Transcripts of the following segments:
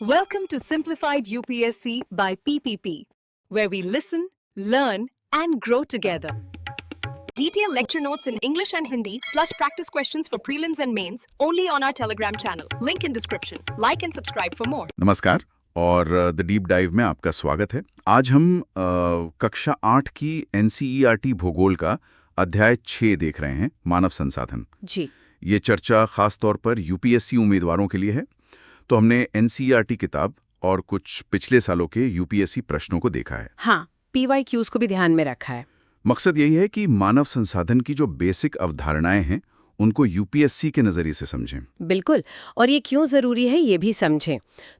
Welcome to Simplified UPSC by PPP, where we listen, learn, and grow together. Detailed lecture notes in English and Hindi, plus practice questions for prelims and mains, only on our Telegram channel. Link in description. Like and subscribe for more. नमस्कार और the deep dive में आपका स्वागत है। आज हम कक्षा 8 की NCERT भूगोल का अध्याय 6 देख रहे हैं, मानव संसाधन। जी। ये चर्चा खास तौर पर यूपीएससी उम्मीदवारों के लिए है। तो हमने NCERT किताब और कुछ पिछले सालों के यूपीएससी प्रश्नों को देखा है। हाँ, PYQs को भी ध्यान में रखा है। मकसद यही है कि मानव संसाधन की जो बेसिक अवधारणाएं हैं उनको यूपीएससी के नजरिए से समझें। बिल्कुल, और ये क्यों जरूरी है ये भी समझें।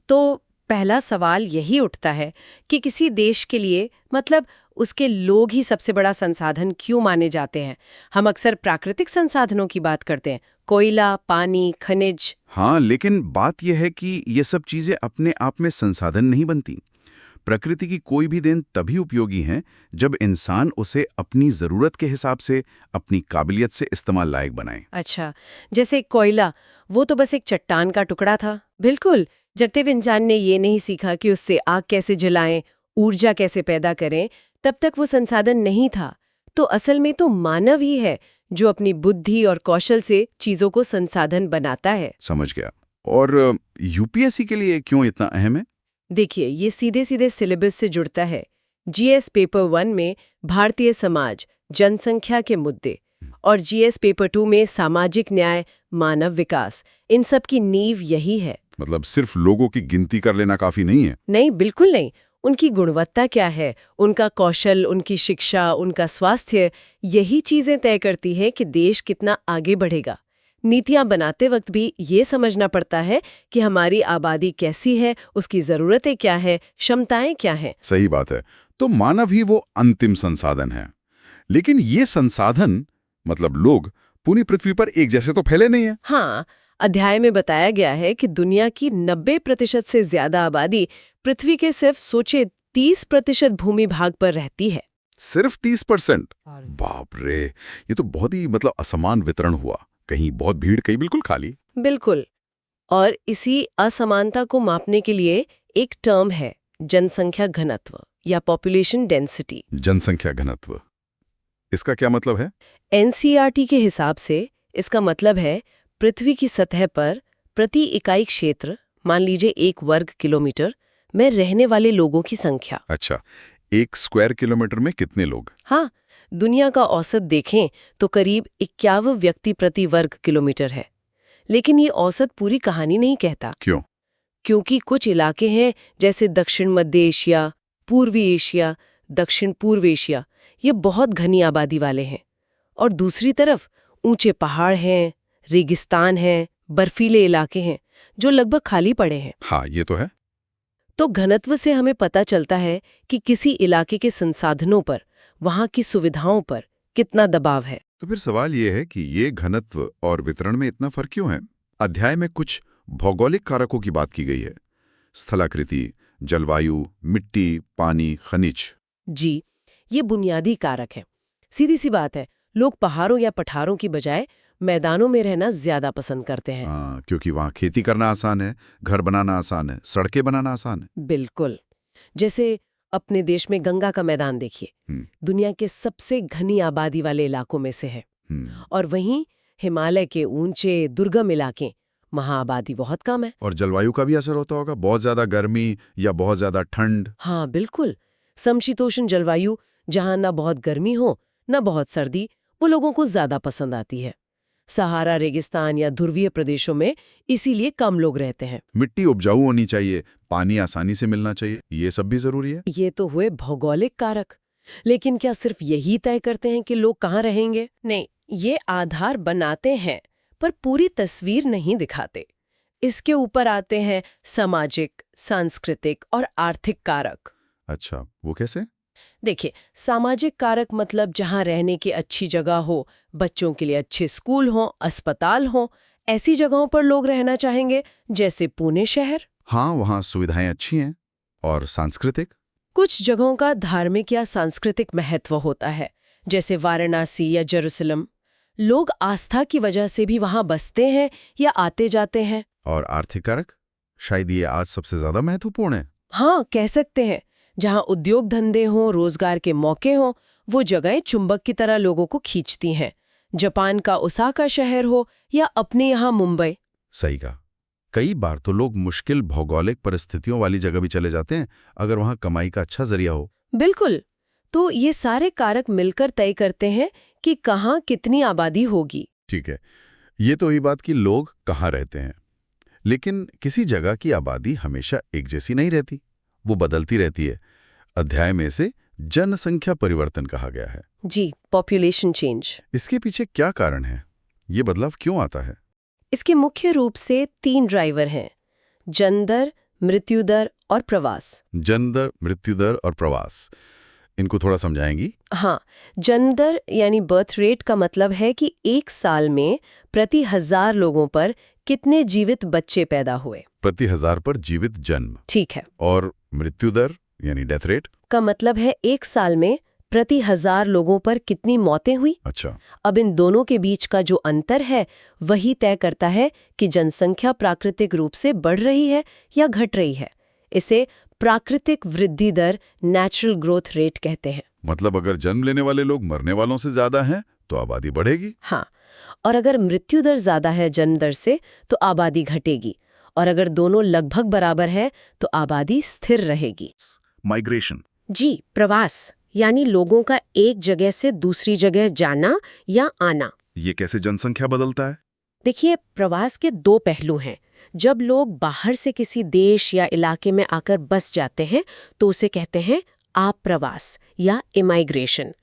तो पहला सवाल यही उठता है कि किसी देश के लिए मतलब उसके लोग ही सबसे बड़ा संसाधन क्यों माने जाते हैं। हम अक्सर प्राकृतिक संसाधनों की बात करते हैं, कोयला, पानी, खनिज। हाँ, लेकिन बात यह है कि ये सब चीजें अपने आप में संसाधन नहीं बनती। प्रकृति की कोई भी देन तभी उपयोगी है जब इंसान उसे अपनी जरूरत के हिसाब से, अपनी काबिलियत से इस्तेमाल लायक बनाए। अच्छा, जैसे कोयला, वो तो बस एक चट्टान का टुकड़ा था। बिल्कुल, जब तक इंसान ने ये नहीं सीखा कि उससे आग कैसे जलाएं, ऊर्जा कैसे पैदा करें, तब तक वो संसाधन नहीं था। तो असल में तो मानव ही है जो अपनी बुद्धि और कौशल से चीजों को संसाधन बनाता है। समझ गया। और यूपीएससी के लिए क्यों इतना अहम है? देखिए, ये सीधे सीधे सिलेबस से जुड़ता है। जीएस पेपर 1 में भारतीय समाज, जनसंख्या के मुद्दे, और जीएस पेपर 2 में सामाजिक न्याय, मानव विकास, इन सब की नींव यही है। मतलब सिर्फ लोगों की गिनती कर लेना काफी नहीं है? नहीं, बिल्कुल नहीं। उनकी गुणवत्ता क्या है, उनका कौशल, उनकी शिक्षा, उनका स्वास्थ्य, यही चीजें तय करती है कि देश कितना आगे बढ़ेगा। नीतियां बनाते वक्त भी ये समझना पड़ता है कि हमारी आबादी कैसी है, उसकी जरूरतें क्या है, क्षमताएं क्या हैं। सही बात है। तो मानव ही वो अंतिम संसाधन है। लेकिन ये संसाधन मतलब लोग पूरी पृथ्वी पर एक जैसे तो फैले नहीं है। हाँ, अध्याय में बताया गया है कि दुनिया की 90% से ज्यादा आबादी पृथ्वी के सिर्फ सोचे 30% भूमि भाग पर रहती है। सिर्फ 30%? बाप रे, ये तो बहुत ही मतलब असमान वितरण हुआ। कहीं बहुत भीड़, कहीं बिल्कुल खाली। बिल्कुल, और इसी असमानता को मापने के लिए एक टर्म है, जनसंख्या घनत्व या पॉपुलेशन डेंसिटी। जनसंख्या घनत्व, इसका क्या मतलब है? NCERT के हिसाब से इसका मतलब है पृथ्वी की सतह पर प्रति इकाई क्षेत्र, मान लीजिए 1 वर्ग किलोमीटर में रहने वाले लोगों की संख्या। अच्छा, 1 स्क्वायर किलोमीटर में कितने लोग? हाँ, दुनिया का औसत देखें तो करीब 51 व्यक्ति प्रति वर्ग किलोमीटर है। लेकिन ये औसत पूरी कहानी नहीं कहता। क्यों? क्योंकि कुछ इलाके हैं जैसे दक्षिण मध्य एशिया, पूर्वी एशिया, दक्षिण पूर्व एशिया, ये बहुत घनी आबादी वाले हैं। और दूसरी तरफ ऊंचे पहाड़ हैं, रेगिस्तान हैं, बर्फीले इलाके हैं जो लगभग खाली पड़े हैं। हाँ, ये तो है। तो घनत्व से हमें पता चलता है कि किसी इलाके के संसाधनों पर, वहां की सुविधाओं पर कितना दबाव है। तो फिर सवाल ये है कि ये घनत्व और वितरण में इतना फर्क क्यों है? अध्याय में कुछ भौगोलिक कारकों की बात की गई है, स्थलाकृति, जलवायु, मिट्टी, पानी, खनिज। जी, ये बुनियादी कारक है। सीधी सी बात है, लोग पहाड़ों या पठारों की बजाय मैदानों में रहना ज्यादा पसंद करते हैं। हाँ, क्योंकि वहाँ खेती करना आसान है, घर बनाना आसान है, सड़कें बनाना आसान है। बिल्कुल, जैसे अपने देश में गंगा का मैदान देखिए, दुनिया के सबसे घनी आबादी वाले इलाकों में से है। और वहीं हिमालय के ऊंचे दुर्गम इलाके, वहां आबादी बहुत कम है। और जलवायु का भी असर होता होगा, बहुत ज्यादा गर्मी या बहुत ज्यादा ठंड। हाँ बिल्कुल, समशीतोष्ण जलवायु, जहां ना बहुत गर्मी हो न बहुत सर्दी, वो लोगों को ज्यादा पसंद आती है। सहारा रेगिस्तान या ध्रुवीय प्रदेशों में इसीलिए कम लोग रहते हैं। मिट्टी उपजाऊ होनी चाहिए, पानी आसानी से मिलना चाहिए, ये सब भी जरूरी है। ये तो हुए भौगोलिक कारक, लेकिन क्या सिर्फ यही तय करते हैं कि लोग कहाँ रहेंगे? नहीं, ये आधार बनाते हैं पर पूरी तस्वीर नहीं दिखाते। इसके ऊपर आते हैं सामाजिक, सांस्कृतिक और आर्थिक कारक। अच्छा, वो कैसे? देखिए, सामाजिक कारक मतलब जहाँ रहने की अच्छी जगह हो, बच्चों के लिए अच्छे स्कूल हो, अस्पताल हो, ऐसी जगहों पर लोग रहना चाहेंगे, जैसे पुणे शहर। हाँ, वहाँ सुविधाएं अच्छी हैं। और सांस्कृतिक? कुछ जगहों का धार्मिक या सांस्कृतिक महत्व होता है, जैसे वाराणसी या जेरूसलम। लोग आस्था की वजह से भी वहां बसते हैं या आते जाते हैं। और आर्थिक कारक? शायद ये आज सबसे ज्यादा महत्वपूर्ण है। हाँ, कह सकते हैं। जहाँ उद्योग धंधे हों, रोजगार के मौके हों, वो जगहें चुंबक की तरह लोगों को खींचती हैं। जापान का ओसाका शहर हो या अपने यहाँ मुंबई। सही कहा। कई बार तो लोग मुश्किल भौगोलिक परिस्थितियों वाली जगह भी चले जाते हैं अगर वहां कमाई का अच्छा जरिया हो। बिल्कुल। तो ये सारे कारक मिलकर तय करते हैं कि कहाँ कितनी आबादी होगी। ठीक है, ये तो ही बात कि लोग कहाँ रहते हैं। लेकिन किसी जगह की आबादी हमेशा एक जैसी नहीं रहती, वो बदलती रहती है। अध्याय में से जनसंख्या परिवर्तन कहा गया है। जी, पॉपुलेशन चेंज। इसके पीछे क्या कारण है? ये बदलाव क्यों आता है? इसके मुख्य रूप से 3 ड्राइवर हैं: जन्म दर, मृत्यु दर और प्रवास। जन्म दर, मृत्यु दर और प्रवास, इनको थोड़ा समझाएंगी? हाँ, जन्म दर यानी बर्थ रेट का मतलब है कि एक साल में प्रति 1000 लोगों पर कितने जीवित बच्चे पैदा हुए। प्रति 1000 पर जीवित जन्म। ठीक है। और मृत्यु दर यानी डेथ रेट का मतलब है एक साल में प्रति 1000 लोगों पर कितनी मौतें हुई। अच्छा। अब इन दोनों के बीच का जो अंतर है वही तय करता है कि जनसंख्या प्राकृतिक रूप से बढ़ रही है या घट रही है। इसे प्राकृतिक वृद्धि दर, नेचुरल ग्रोथ रेट कहते हैं। मतलब अगर जन्म लेने वाले लोग मरने वालों से ज्यादा हैं तो आबादी बढ़ेगी। हाँ, और अगर मृत्यु दर ज्यादा है जन्म दर से तो आबादी घटेगी, और अगर दोनों लगभग बराबर है तो आबादी स्थिर रहेगी। माइग्रेशन। जी, प्रवास यानी लोगों का एक जगह से दूसरी जगह जाना या आना। ये कैसे जनसंख्या बदलता है? देखिए, प्रवास के 2 पहलू हैं। जब लोग बाहर से किसी देश या इलाके में आकर बस जाते हैं तो उसे कहते हैं आप्रवास या इमाइग्रेशन।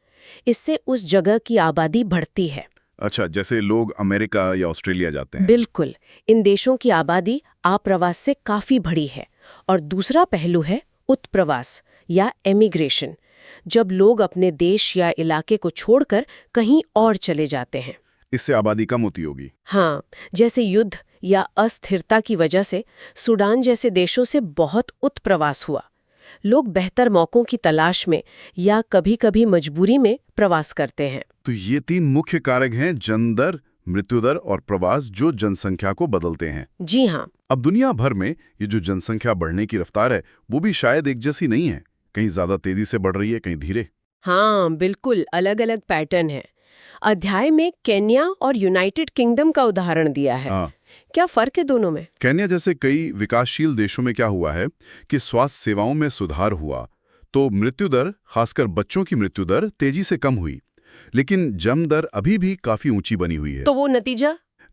इससे उस जगह की आबादी बढ़ती है। अच्छा, जैसे लोग अमेरिका या ऑस्ट्रेलिया जाते हैं। बिल्कुल, इन देशों की आबादी आप्रवास से काफी बढ़ी है। और दूसरा पहलू है उत्प्रवास या एमिग्रेशन, जब लोग अपने देश या इलाके को छोड़कर कहीं और चले जाते हैं। इससे आबादी कम होती होगी। हाँ, जैसे युद्ध या अस्थिरता की वजह से सूडान जैसे देशों से बहुत उत्प्रवास हुआ। लोग बेहतर मौकों की तलाश में या कभी-कभी मजबूरी में प्रवास करते हैं। तो ये 3 मुख्य कारक हैं: जन्म दर, मृत्यु दर और प्रवास, जो जनसंख्या को बदलते हैं। जी हाँ। अब दुनिया भर में ये जो जनसंख्या बढ़ने की रफ्तार है वो भी शायद एक जैसी नहीं है। कहीं ज्यादा तेजी से बढ़ रही है, कहीं धीरे। हाँ, बिल्कुल अलग अलग पैटर्न है। अध्याय में केन्या और यूनाइटेड किंगडम का उदाहरण दिया है। हाँ। क्या फर्क है दोनों में? केन्या जैसे कई विकासशील देशों में क्या हुआ है कि स्वास्थ्य सेवाओं में सुधार हुआ, तो मृत्यु दर, खासकर बच्चों की मृत्यु दर, तेजी से कम हुई, लेकिन जन्म दर अभी भी काफी ऊंची बनी हुई है। तो वो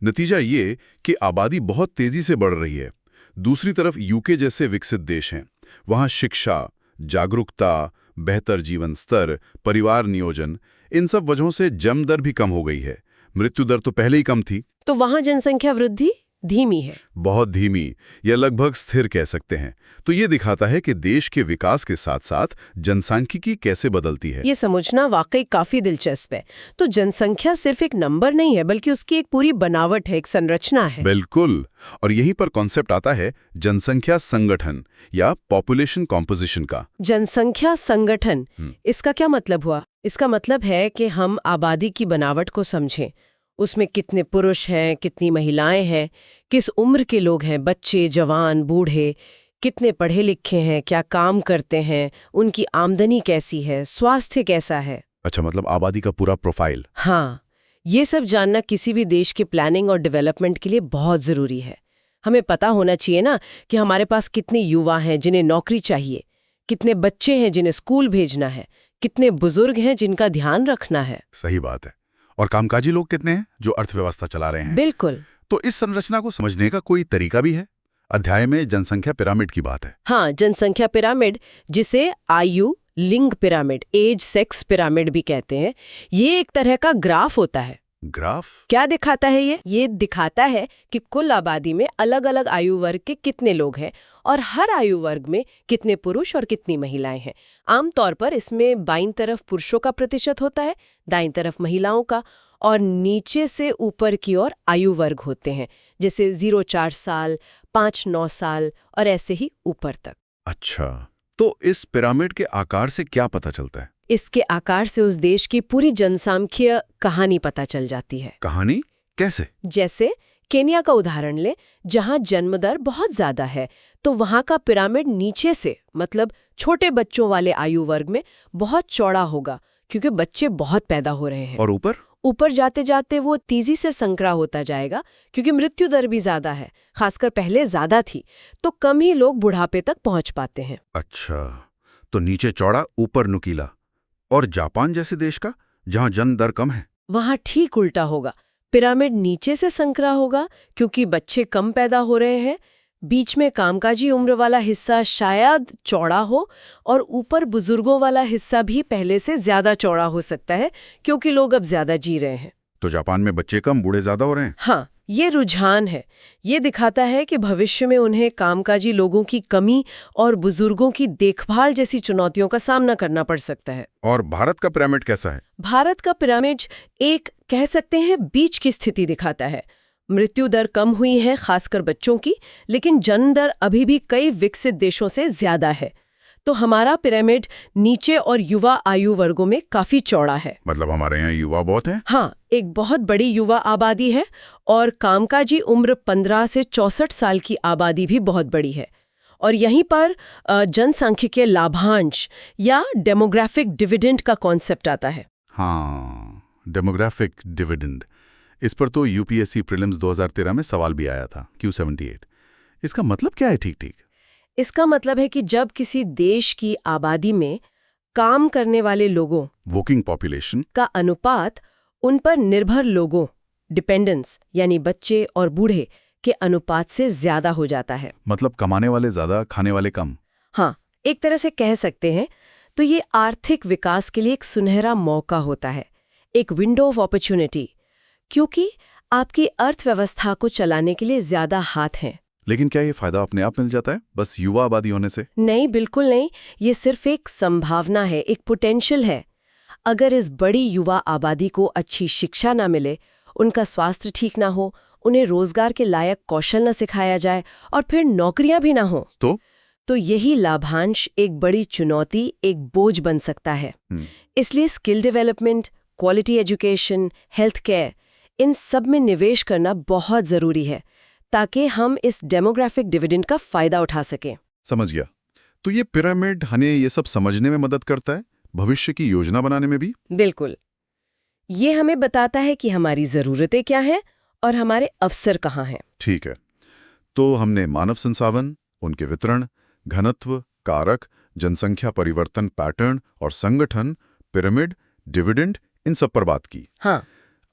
नतीजा ये कि आबादी बहुत तेजी से बढ़ रही है। दूसरी तरफ यूके जैसे विकसित देश हैं, वहां शिक्षा, जागरूकता, बेहतर जीवन स्तर, परिवार नियोजन, इन सब वजहों से जन्म दर भी कम हो गई है। मृत्यु दर तो पहले ही कम थी। तो वहाँ जनसंख्या वृद्धि धीमी है। बहुत धीमी या लगभग स्थिर कह सकते हैं। तो ये दिखाता है कि देश के विकास के साथ साथ जनसांख्यिकी कैसे बदलती है। ये समझना वाकई काफी दिलचस्प है। तो जनसंख्या सिर्फ एक नंबर नहीं है, बल्कि उसकी एक पूरी बनावट है, एक संरचना है। बिल्कुल। और यहीं पर कॉन्सेप्ट आता है जनसंख्या संगठन या पॉपुलेशन कॉम्पोजिशन का। जनसंख्या संगठन, इसका क्या मतलब हुआ? इसका मतलब है कि हम आबादी की बनावट को समझें। उसमें कितने पुरुष हैं, कितनी महिलाएं हैं, किस उम्र के लोग हैं, बच्चे, जवान, बूढ़े, कितने पढ़े लिखे हैं, क्या काम करते हैं, उनकी आमदनी कैसी है, स्वास्थ्य कैसा है। अच्छा, मतलब आबादी का पूरा प्रोफाइल। हाँ, ये सब जानना किसी भी देश के प्लानिंग और डेवलपमेंट के लिए बहुत जरूरी है। हमें पता होना चाहिए ना कि हमारे पास कितने युवा हैं जिन्हें नौकरी चाहिए, कितने बच्चे हैं जिन्हें स्कूल भेजना है, कितने बुजुर्ग हैं जिनका ध्यान रखना है। सही बात है। और कामकाजी लोग कितने हैं जो अर्थव्यवस्था चला रहे हैं। बिल्कुल। तो इस संरचना को समझने का कोई तरीका भी है? अध्याय में जनसंख्या पिरामिड की बात है। हाँ, जनसंख्या पिरामिड, जिसे आयु लिंग पिरामिड, एज सेक्स पिरामिड भी कहते हैं, ये एक तरह का ग्राफ होता है। ग्राफ क्या दिखाता है ये दिखाता है कि कुल आबादी में अलग अलग आयु वर्ग के कितने लोग हैं और हर आयु वर्ग में कितने पुरुष और कितनी महिलाएं हैं। आमतौर पर इसमें बाईं तरफ पुरुषों का प्रतिशत होता है, दाईं तरफ महिलाओं का, और नीचे से ऊपर की ओर आयु वर्ग होते हैं, जैसे 0-4 साल, 5-9 साल और ऐसे ही ऊपर तक। अच्छा, तो इस पिरामिड के आकार से क्या पता चलता है? इसके आकार से उस देश की पूरी जनसांख्यिकीय कहानी पता चल जाती है। कहानी कैसे? जैसे केन्या का उदाहरण लें, जहां जन्म दर बहुत ज्यादा है, तो वहां का पिरामिड नीचे से, मतलब छोटे बच्चों वाले आयु वर्ग में, बहुत चौड़ा होगा, क्योंकि बच्चे बहुत पैदा हो रहे हैं। और ऊपर? ऊपर जाते जाते वो तेजी से संकरा होता जाएगा, क्योंकि मृत्यु दर भी ज्यादा है, खासकर पहले ज्यादा थी, तो कम ही लोग बुढ़ापे तक पहुंच पाते हैं। अच्छा, तो नीचे चौड़ा, ऊपर नुकीला। और जापान जैसे देश का, जहां जन्म दर कम है? वहां ठीक उल्टा होगा। पिरामिड नीचे से संकरा होगा, क्योंकि बच्चे कम पैदा हो रहे हैं, बीच में कामकाजी उम्र वाला हिस्सा शायद चौड़ा हो, और ऊपर बुजुर्गों वाला हिस्सा भी पहले से ज्यादा चौड़ा हो सकता है, क्योंकि लोग अब ज्यादा जी रहे हैं। तो जापान में बच्चे कम, बूढ़े ज्यादा हो रहे हैं? हाँ, ये रुझान है। ये दिखाता है कि भविष्य में उन्हें कामकाजी लोगों की कमी और बुजुर्गों की देखभाल जैसी चुनौतियों का सामना करना पड़ सकता है। और भारत का पिरामिड कैसा है? भारत का पिरामिड एक, कह सकते हैं, बीच की स्थिति दिखाता है। मृत्यु दर कम हुई है, खासकर बच्चों की, लेकिन जन्म दर अभी भी कई विकसित देशों से ज्यादा है। तो हमारा पिरामिड नीचे और युवा आयु वर्गों में काफी चौड़ा है। मतलब हमारे यहाँ युवा बहुत हैं? हाँ, एक बहुत बड़ी युवा आबादी है, और कामकाजी उम्र 15 से 64 साल की आबादी भी बहुत बड़ी है। और यहीं पर जनसांख्यिकीय लाभांश या डेमोग्राफिक डिविडेंड का कॉन्सेप्ट आता है। हाँ, डेमोग्राफिक डिविडेंड। इस पर तो यूपीएससी प्रीलिम्स 2013 में सवाल भी आया था, Q78। इसका मतलब क्या है ठीक-ठीक? इसका मतलब है कि जब किसी देश की आबादी में काम करने वाले लोगों, वर्किंग पॉपुलेशन, का अनुपात उन पर निर्भर लोगों, डिपेंडेंट्स यानी बच्चे और बूढ़े, के अनुपात से ज्यादा हो जाता है। मतलब कमाने वाले ज्यादा, खाने वाले कम। हाँ, एक तरह से कह सकते हैं। तो ये आर्थिक विकास के लिए एक सुनहरा मौका होता है, एक विंडो ऑफ अपॉर्चुनिटी, क्योंकि आपकी अर्थव्यवस्था को चलाने के लिए ज्यादा हाथ हैं। लेकिन क्या ये फायदा अपने आप मिल जाता है बस युवा आबादी होने से? नहीं, बिल्कुल नहीं। ये सिर्फ एक संभावना है, एक पोटेंशियल है। अगर इस बड़ी युवा आबादी को अच्छी शिक्षा ना मिले, उनका स्वास्थ्य ठीक ना हो, उन्हें रोजगार के लायक कौशल न सिखाया जाए, और फिर नौकरियां भी ना हो, तो यही लाभांश एक बड़ी चुनौती, एक बोझ बन सकता है। इसलिए skill development, quality education, health care, इन सब में निवेश करना बहुत जरूरी है, ताकि हम इस डेमोग्राफिक डिविडेंड का फायदा उठा सकें। समझ गया। तो ये पिरामिड हमें ये सब समझने में मदद करता है, भविष्य की योजना बनाने में भी? बिल्कुल। ये हमें बताता है कि हमारी जरूरतें क्या हैं और हमारे अवसर कहाँ हैं। ठीक है। तो हमने मानव संसाधन, उनके वितरण, घनत्व, कारक, जनसंख्या परिवर्तन पैटर्न और संगठन, पिरामिड, डिविडेंड, इन सब पर बात की। हाँ।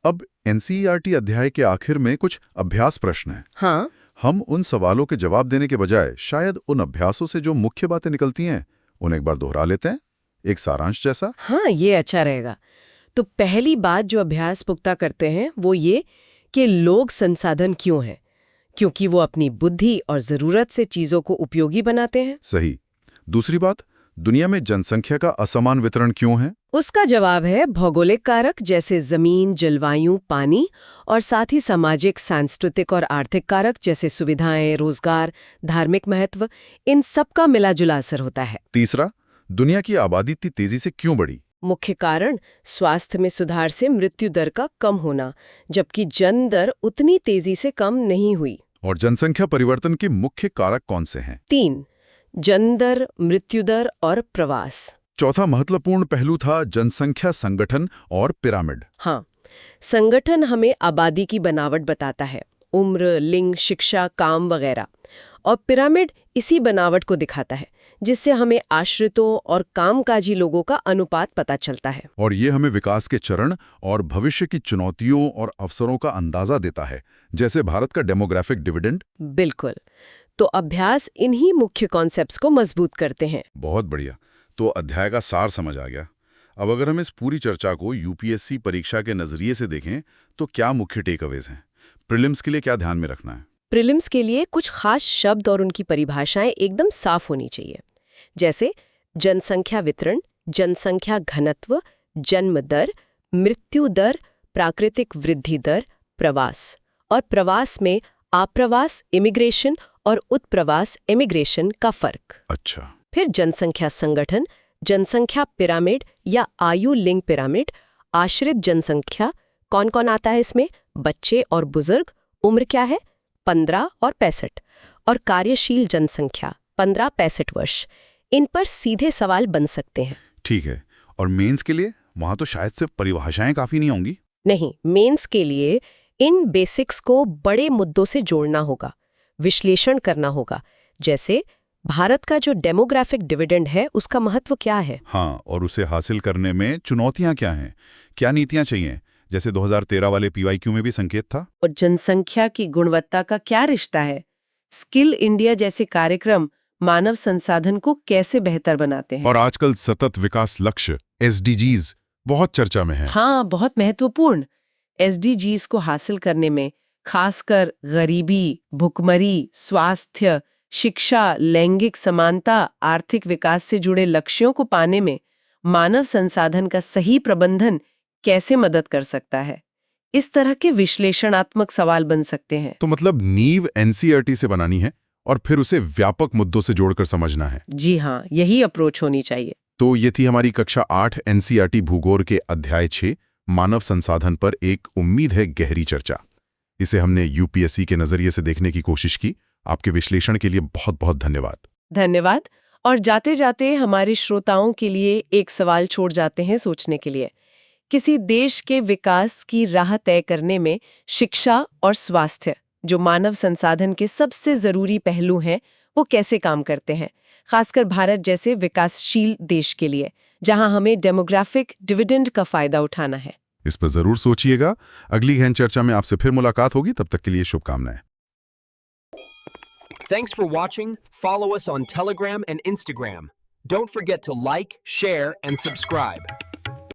अब एनसीईआरटी अध्याय के आखिर में कुछ अभ्यास प्रश्न हैं। हाँ। हम उन सवालों के जवाब देने के बजाय शायद उन अभ्यासों से जो मुख्य बातें निकलती हैं उन्हें एक बार दोहरा लेते हैं, एक सारांश जैसा। हाँ, ये अच्छा रहेगा। तो पहली बात जो अभ्यास पुख्ता करते हैं वो ये कि लोग संसाधन क्यों हैं? क्योंकि वो अपनी बुद्धि और जरूरत से चीजों को उपयोगी बनाते हैं। सही। दूसरी बात, दुनिया में जनसंख्या का असमान वितरण क्यों है? उसका जवाब है भौगोलिक कारक जैसे जमीन, जलवायु, पानी, और साथ ही सामाजिक, सांस्कृतिक और आर्थिक कारक जैसे सुविधाएं, रोजगार, धार्मिक महत्व, इन सब का मिला जुला असर होता है। तीसरा, दुनिया की आबादी इतनी तेजी से क्यों बढ़ी? मुख्य कारण स्वास्थ्य में सुधार से मृत्यु दर का कम होना, जबकि जन्म दर उतनी तेजी से कम नहीं हुई। और जनसंख्या परिवर्तन के मुख्य कारक कौन से हैं? 3, जन्म दर, मृत्यु दर और प्रवास। चौथा महत्वपूर्ण पहलू था जनसंख्या संगठन और पिरामिड। हाँ, संगठन हमें आबादी की बनावट बताता है, उम्र, लिंग, शिक्षा, काम वगैरह, और पिरामिड इसी बनावट को दिखाता है, जिससे हमें आश्रितों और कामकाजी लोगों का अनुपात पता चलता है। और ये हमें विकास के चरण और भविष्य की चुनौतियों और अवसरों का अंदाजा देता है, जैसे भारत का डेमोग्राफिक डिविडेंड। बिल्कुल। तो अभ्यास इन्हीं मुख्य कॉन्सेप्ट्स को मजबूत करते हैं। बहुत बढ़िया। तो अध्याय का सार समझ आ गया। अब अगर हम इस पूरी चर्चा को यूपीएससी परीक्षा के नजरिए से देखें तो क्या मुख्य टेकअवेज हैं? प्रीलिम्स के लिए क्या ध्यान में रखना है? प्रीलिम्स के लिए कुछ खास शब्द और उनकी परिभाषाएं एकदम साफ होनी चाहिए, जैसे जनसंख्या वितरण, जनसंख्या घनत्व, जन्म दर, मृत्यु दर, प्राकृतिक वृद्धि दर, प्रवास। और प्रवास में आप्रवास, इमिग्रेशन, और उत्प्रवास, इमिग्रेशन का फर्क। अच्छा। फिर जनसंख्या संगठन, जनसंख्या पिरामिड या आयु लिंग पिरामिड, आश्रित जनसंख्या, कौन कौन आता है इसमें? बच्चे और बुजुर्ग, उम्र क्या है? 15 और 65। और कार्यशील जनसंख्या 15-65 वर्ष। इन पर सीधे सवाल बन सकते हैं। ठीक है। और मेंस के लिए वहां तो शायद सिर्फ परिभाषाएं काफी नहीं होंगी। नहीं, मेंस के लिए इन बेसिक्स को बड़े मुद्दों से जोड़ना होगा, विश्लेषण करना होगा। जैसे भारत का जो डेमोग्राफिक डिविडेंड है उसका महत्व क्या है? हाँ, और उसे हासिल करने में चुनौतियां क्या हैं, क्या नीतियां चाहिए, जैसे 2013 वाले PYQ में भी संकेत था। और जनसंख्या की गुणवत्ता का क्या रिश्ता है? स्किल इंडिया जैसे कार्यक्रम मानव संसाधन को कैसे बेहतर बनाते हैं? और आजकल सतत विकास लक्ष्य SDGs बहुत चर्चा में है। हाँ, बहुत महत्वपूर्ण। SDGs को हासिल करने में खासकर गरीबी, भुखमरी, स्वास्थ्य, शिक्षा, लैंगिक समानता, आर्थिक विकास से जुड़े लक्ष्यों को पाने में मानव संसाधन का सही प्रबंधन कैसे मदद कर सकता है? इस तरह के विश्लेषणात्मक सवाल बन सकते हैं। तो मतलब नींव NCERT से बनानी है और फिर उसे व्यापक मुद्दों से जोड़कर समझना है। जी हाँ, यही अप्रोच होनी चाहिए। तो ये थी हमारी कक्षा 8 NCERT भूगोल के अध्याय 6 मानव संसाधन पर एक उम्मीद है गहरी चर्चा। इसे हमने UPSC के नजरिए से देखने की कोशिश की। आपके विश्लेषण के लिए बहुत बहुत धन्यवाद। धन्यवाद। और जाते जाते हमारे श्रोताओं के लिए एक सवाल छोड़ जाते हैं सोचने के लिए। किसी देश के विकास की राह तय करने में शिक्षा और स्वास्थ्य, जो मानव संसाधन के सबसे जरूरी पहलू हैं, वो कैसे काम करते हैं? खासकर भारत जैसे विकासशील देश के लिए, जहां हमें डेमोग्राफिक डिविडेंड का फायदा उठाना है। इस पर जरूर सोचिएगा। अगली गहन चर्चा में आपसे फिर मुलाकात होगी। तब तक के लिए शुभकामनाएं। Thanks for watching. Follow us on Telegram and Instagram. Don't forget to like, share, and subscribe.